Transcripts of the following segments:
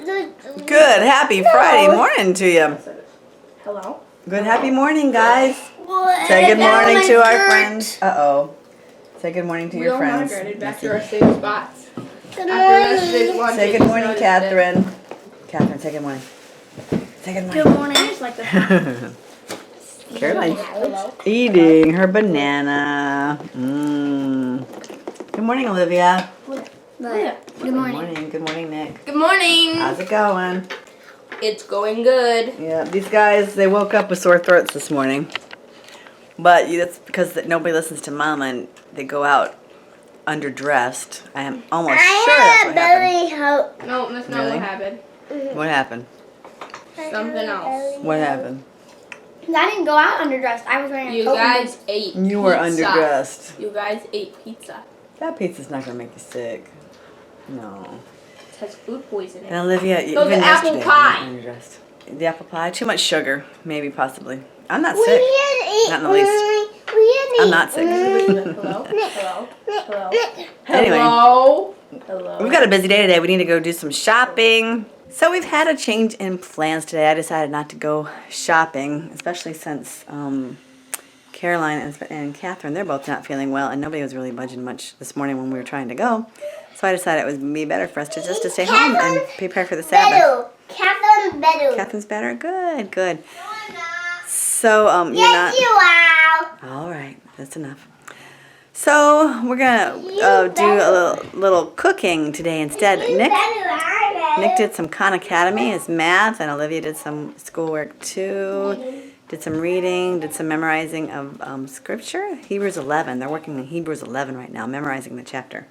Good, happy Friday morning to you. Hello. Good, happy morning, guys. Say good morning to our friends. Uh-oh. Say good morning to your friends. Back to our safe spots. Good morning. Say good morning, Catherine. Catherine, say good morning. Say good morning. Good morning. I just like the Caroline's eating her banana. Good morning, Olivia. Good morning. Good morning, Nick. Good morning. How's it going? It's going good. Yeah, these guys, they woke up with sore throats this morning. But that's because nobody listens to Mama and they go out underdressed. I am almost sure that's what happened. No, that's not Really? what happened. What happened? Something else. What happened? I didn't go out underdressed. I was wearing a You coat. guys ate pizza. You were underdressed. You guys ate pizza. That pizza's not going to make you sick. No. It has food poisoning. And Olivia, So even the apple yesterday, pie. you were underdressed. The apple pie? Too much sugar. Maybe, possibly. I'm not sick. Not in the least. I'm not sick. Hello? Hello? Hello? Anyway. Hello? Hello? We've got a busy day today. We need to go do some shopping. So we've had a change in plans today. I decided not to go shopping, especially since Caroline and Catherine, they're both not feeling well, and nobody was really budging much this morning when we were trying to go. So I decided it would be better for us to just to stay home and prepare for the Sabbath. Catherine's better. Catherine's better? Good, good. So, you're not... Yes, you are. All right, that's enough. So we're gonna do a little cooking today instead. Nick did some Khan Academy, his math, and Olivia did some schoolwork too. Did some reading, did some memorizing of scripture. Hebrews 11. They're working in Hebrews 11 right now, memorizing the chapter.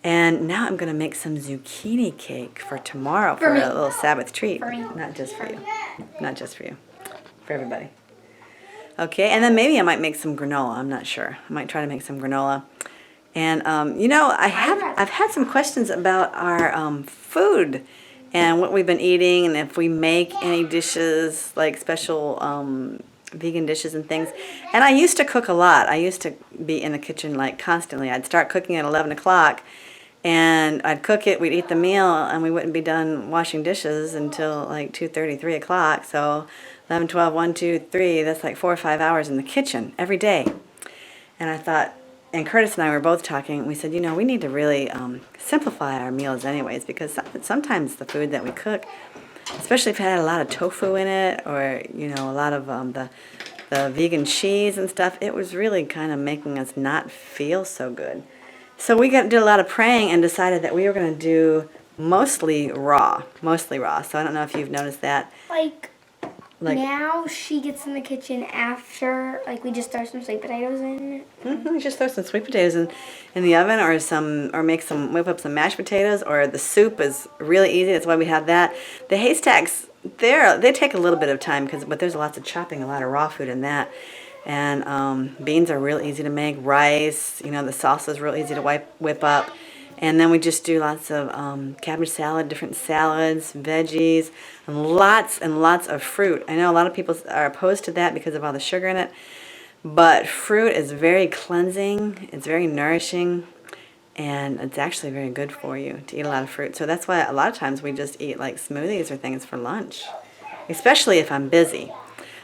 And now I'm gonna make some zucchini cake for tomorrow for a little Sabbath treat. Not just for you. Not just for you. For everybody. Okay, and then maybe I might make some granola. I'm not sure. I might try to make some granola. And you know, I've had some questions about our food and what we've been eating, and if we make any dishes like special vegan dishes and things. And I used to cook a lot. I used to be in the kitchen like constantly. I'd start cooking at 11 o'clock, and I'd cook it. We'd eat the meal, and we wouldn't be done washing dishes until like 2:30, 3 o'clock. So 11, 12, 1, 2, 3, that's like 4 or 5 hours in the kitchen every day. And I thought, and Curtis and I were both talking, we said, you know, we need to really simplify our meals anyways, because sometimes the food that we cook, especially if it had a lot of tofu in it, or, you know, a lot of the vegan cheese and stuff, it was really kind of making us not feel so good. So we did a lot of praying and decided that we were going to do mostly raw. So I don't know if you've noticed that. Like now she gets in the kitchen after, like, we just throw some sweet potatoes in. Just throw some sweet potatoes in the oven, or whip up some mashed potatoes, or the soup is really easy. That's why we have that. The haystacks, they take a little bit of time, but there's lots of chopping, a lot of raw food in that. And beans are real easy to make. Rice, you know, the salsa is real easy to whip up. And then we just do lots of cabbage salad, different salads, veggies, and lots of fruit. I know a lot of people are opposed to that because of all the sugar in it, but fruit is very cleansing, it's very nourishing, and it's actually very good for you to eat a lot of fruit. So that's why a lot of times we just eat like smoothies or things for lunch, especially if I'm busy.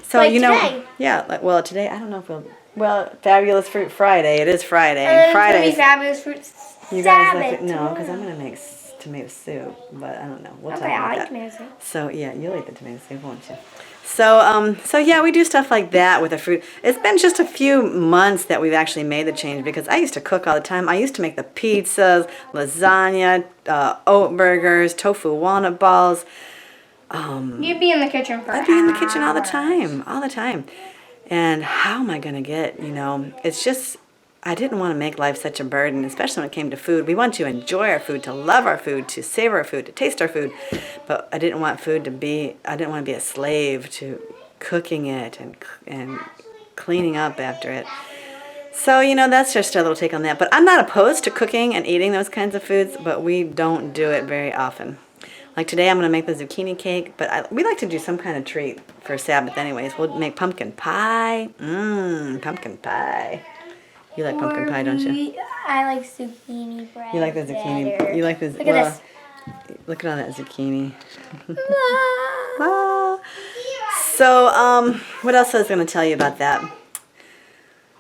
So, like you know, today. Yeah, today, I don't know if Fabulous Fruit Friday. It is Friday. It's Fridays. Fabulous Fruit You guys Sabbath. no, because I'm going to make tomato soup, but I don't know. We'll talk Okay, about I like that. tomato soup. So, yeah, you'll eat the tomato soup, won't you? So yeah, we do stuff like that with the fruit. It's been just a few months that we've actually made the change, because I used to cook all the time. I used to make the pizzas, lasagna, oat burgers, tofu walnut balls. You'd be in the kitchen for I'd be in the kitchen all the time. And how am I going to get, you know, it's just, I didn't want to make life such a burden, especially when it came to food. We want to enjoy our food, to love our food, to savor our food, to taste our food. But I didn't want to be a slave to cooking it and cleaning up after it. So, you know, that's just a little take on that. But I'm not opposed to cooking and eating those kinds of foods, but we don't do it very often. Like today I'm going to make the zucchini cake, but we like to do some kind of treat for Sabbath anyways. We'll make pumpkin pie. Pumpkin pie. You like pumpkin pie, don't you? I like zucchini bread. You like the zucchini. better. You like the Look at this. Look at all that zucchini. Ah. So, what else I was going to tell you about that?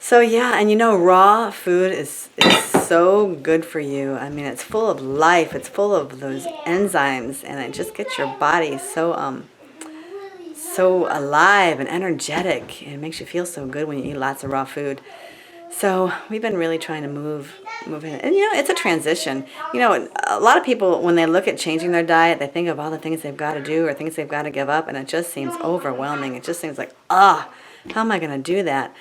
So yeah, and you know, raw food is so good for you. I mean, it's full of life. It's full of those enzymes, and it just gets your body so alive and energetic. And it makes you feel so good when you eat lots of raw food. So we've been really trying to move in, and you know, it's a transition. You know, a lot of people when they look at changing their diet, they think of all the things they've got to do or things they've got to give up, and it just seems overwhelming. It just seems like, how am I going to do that?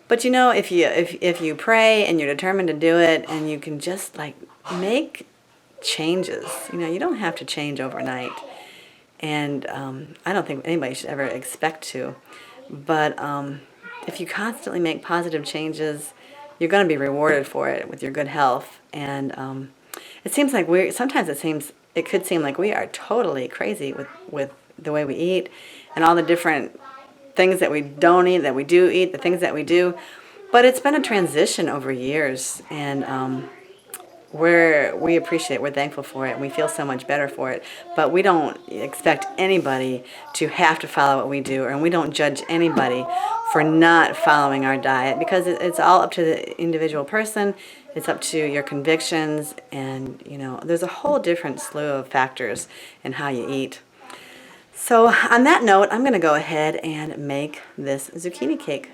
But you know, if you pray and you're determined to do it, and you can just like make changes, you know, you don't have to change overnight. And I don't think anybody should ever expect to. But if you constantly make positive changes, you're going to be rewarded for it with your good health. And it seems like it could seem like we are totally crazy with the way we eat and all the different things that we don't eat, that we do eat, the things that we do. But it's been a transition over years, and we appreciate it, we're thankful for it, and we feel so much better for it. But we don't expect anybody to have to follow what we do, and we don't judge anybody for not following our diet, because it's all up to the individual person. It's up to your convictions, and you know, there's a whole different slew of factors in how you eat. So on that note, I'm going to go ahead and make this zucchini cake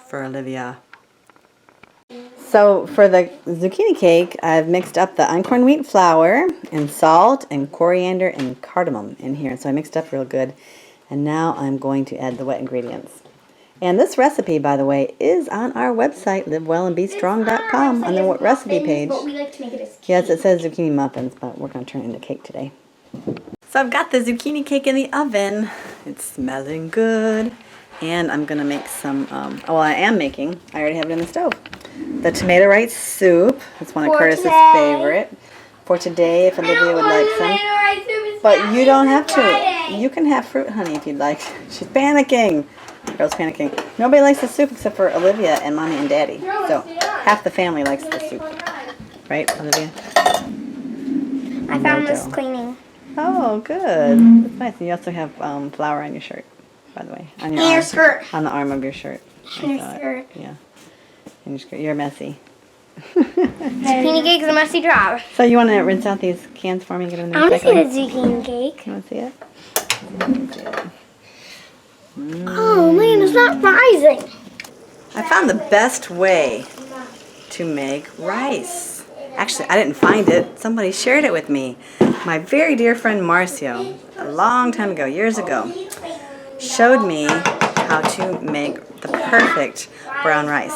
for Olivia. So for the zucchini cake, I've mixed up the Einkorn wheat flour and salt and coriander and cardamom in here. So I mixed up real good. And now I'm going to add the wet ingredients. And this recipe, by the way, is on our website, livewellandbestrong.com, on the recipe page. But we like to make it as Yes, it says zucchini muffins, but we're going to turn it into cake today. So I've got the zucchini cake in the oven. It's smelling good. And I'm going to make some, I already have it in the stove. The tomato rice soup. It's one of Curtis's favorite. For today, if Olivia would like some. But you don't have to. You can have fruit, honey, if you'd like. She's panicking. Girl's panicking. Nobody likes the soup except for Olivia and Mommy and Daddy. So half the family likes the soup. Right, Olivia? I found this cleaning. Oh, good. That's nice. And you also have flour on your shirt, by the way. On your skirt. On the arm of your shirt. And your skirt. Yeah. And your skirt. You're messy. Zucchini cake is a messy job. So you want to rinse out these cans for me? Get them in I there. want to see the zucchini cake. You want to see it? Oh man, it's not rising. I found the best way to make rice. Actually, I didn't find it. Somebody shared it with me. My very dear friend Marcio, a long time ago, years ago, showed me how to make the perfect brown rice.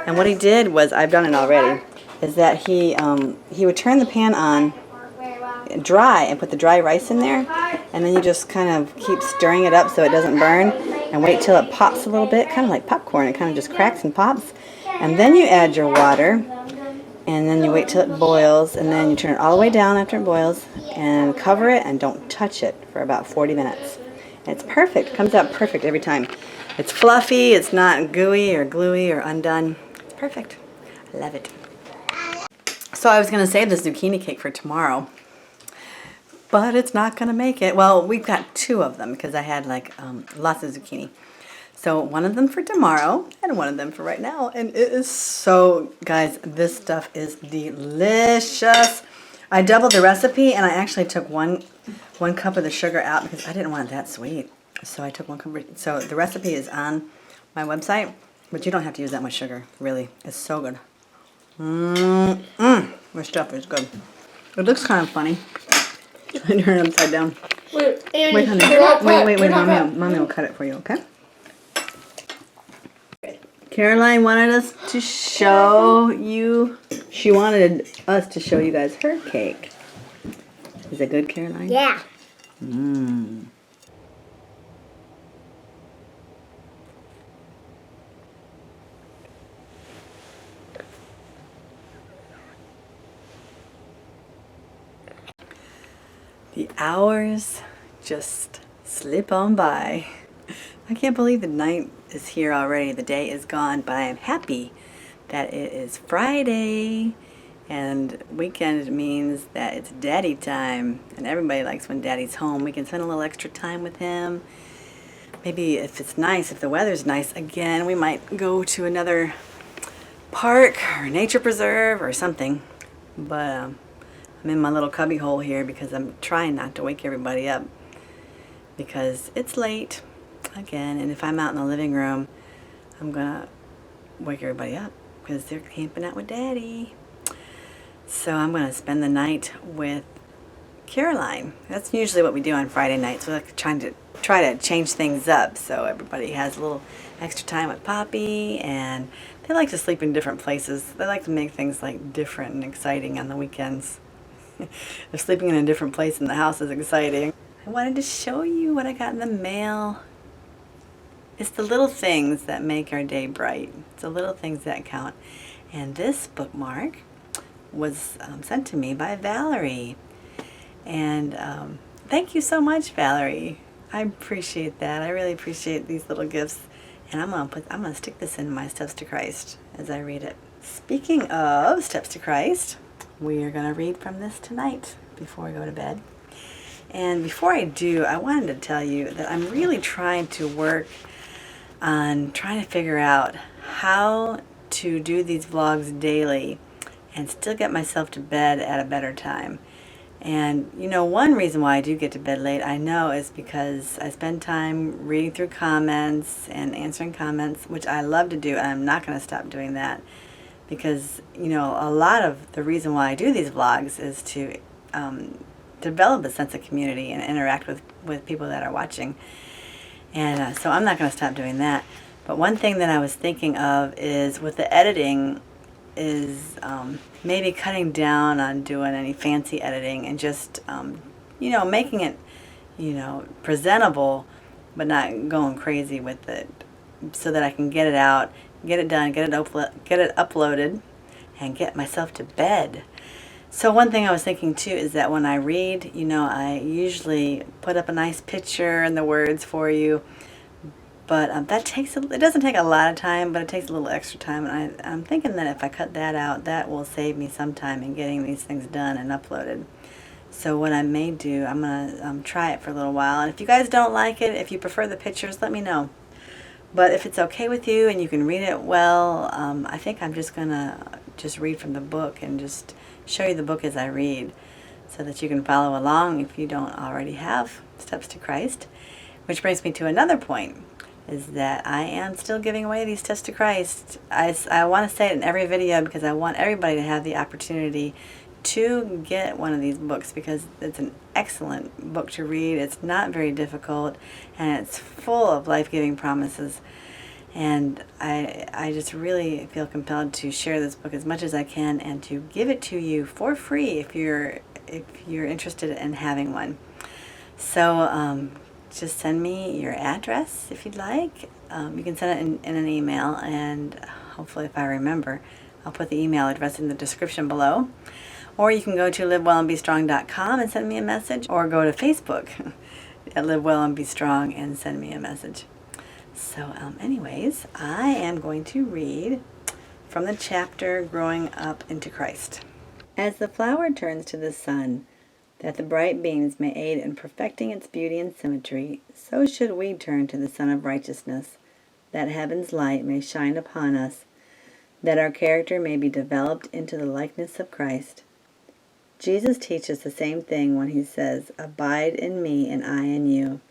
And what he did was, I've done it already, is that he would turn the pan on dry and put the dry rice in there, and then you just kind of keep stirring it up so it doesn't burn, and wait till it pops a little bit, kind of like popcorn. It kind of just cracks and pops, and then you add your water, and then you wait till it boils, and then you turn it all the way down after it boils, and cover it, and don't touch it for about 40 minutes. And it's perfect. It comes out perfect every time. It's fluffy, it's not gooey or gluey or undone. It's perfect. I love it. So I was going to save the zucchini cake for tomorrow, but it's not going to make it. Well, we've got two of them because I had like lots of zucchini. So one of them for tomorrow and one of them for right now. And it is so, guys, this stuff is delicious. I doubled the recipe, and I actually took one cup of the sugar out because I didn't want it that sweet. So I took 1 cup. So the recipe is on my website, but you don't have to use that much sugar, really. It's so good. This stuff is good. It looks kind of funny. Turn it upside down. Wait, honey. Wait. Mommy will cut it for you, okay? Caroline wanted us to show you. She wanted us to show you guys her cake. Is it good, Caroline? Yeah. The hours just slip on by. I can't believe the night is here already. The day is gone, but I am happy that it is Friday And weekend means that it's daddy time, and everybody likes when daddy's home. We can spend a little extra time with him. Maybe if it's nice, if the weather's nice, again, we might go to another park or nature preserve or something. But I'm in my little cubby hole here because I'm trying not to wake everybody up because it's late again. And if I'm out in the living room, I'm gonna wake everybody up because they're camping out with daddy. So I'm gonna spend the night with Caroline. That's usually what we do on Friday nights. We're like try to change things up so everybody has a little extra time with Poppy, and they like to sleep in different places. They like to make things like different and exciting on the weekends. They're sleeping in a different place in the house is exciting. I wanted to show you what I got in the mail. It's the little things that make our day bright. It's the little things that count. And this bookmark was sent to me by Valerie. And thank you so much, Valerie. I appreciate that. I really appreciate these little gifts. And I'm gonna stick this in my Steps to Christ as I read it. Speaking of Steps to Christ, we are gonna read from this tonight before we go to bed. And before I do, I wanted to tell you that I'm really trying to work on trying to figure out how to do these vlogs daily and still get myself to bed at a better time. And you know, one reason why I do get to bed late, I know, is because I spend time reading through comments and answering comments, which I love to do, and I'm not going to stop doing that because, you know, a lot of the reason why I do these vlogs is to develop a sense of community and interact with people that are watching. And so I'm not going to stop doing that. But one thing that I was thinking of is with the editing is maybe cutting down on doing any fancy editing and just, you know, making it, you know, presentable, but not going crazy with it so that I can get it out, get it done, get it uploaded, and get myself to bed. So one thing I was thinking too is that when I read, you know, I usually put up a nice picture and the words for you, but it doesn't take a lot of time, but it takes a little extra time, and I'm thinking that if I cut that out, that will save me some time in getting these things done and uploaded. So what I may do, I'm gonna try it for a little while, and if you guys don't like it, if you prefer the pictures, let me know. But if it's okay with you and you can read it well, I think I'm just gonna read from the book and just show you the book as I read so that you can follow along if you don't already have Steps to Christ. Which brings me to another point, is that I am still giving away these Steps to Christ. I want to say it in every video because I want everybody to have the opportunity to get one of these books because it's an excellent book to read. It's not very difficult, and it's full of life-giving promises. And I just really feel compelled to share this book as much as I can and to give it to you for free if you're interested in having one. So just send me your address if you'd like. You can send it in an email, and hopefully if I remember, I'll put the email address in the description below. Or you can go to livewellandbestrong.com and send me a message, or go to Facebook at Live Well and Be Strong and send me a message. So anyways, I am going to read from the chapter Growing Up into Christ. As the flower turns to the sun, that the bright beams may aid in perfecting its beauty and symmetry, so should we turn to the Sun of Righteousness, that heaven's light may shine upon us, that our character may be developed into the likeness of Christ. Jesus teaches the same thing when he says, "Abide in me and I in you."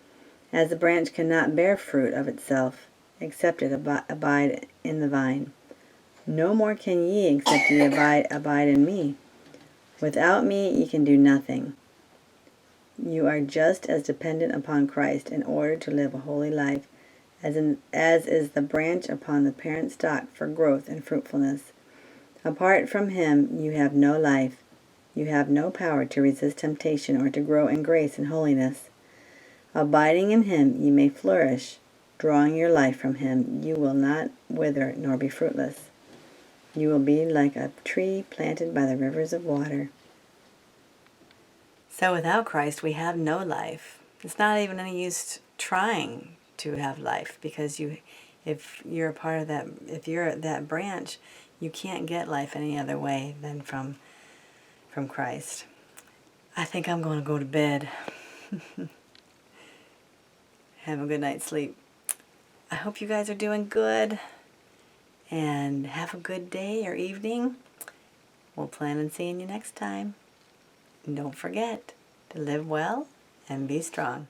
As the branch cannot bear fruit of itself, except it abide in the vine. No more can ye, except ye abide in me. Without me ye can do nothing. You are just as dependent upon Christ in order to live a holy life, as is the branch upon the parent stock for growth and fruitfulness. Apart from him you have no life. You have no power to resist temptation or to grow in grace and holiness. Abiding in him, ye may flourish. Drawing your life from him, you will not wither nor be fruitless. You will be like a tree planted by the rivers of water. So without Christ, we have no life. It's not even any use trying to have life, because if you're a part of that, if you're that branch, You can't get life any other way than from Christ. I think I'm going to go to bed. Have a good night's sleep. I hope you guys are doing good. And have a good day or evening. We'll plan on seeing you next time. And don't forget to live well and be strong.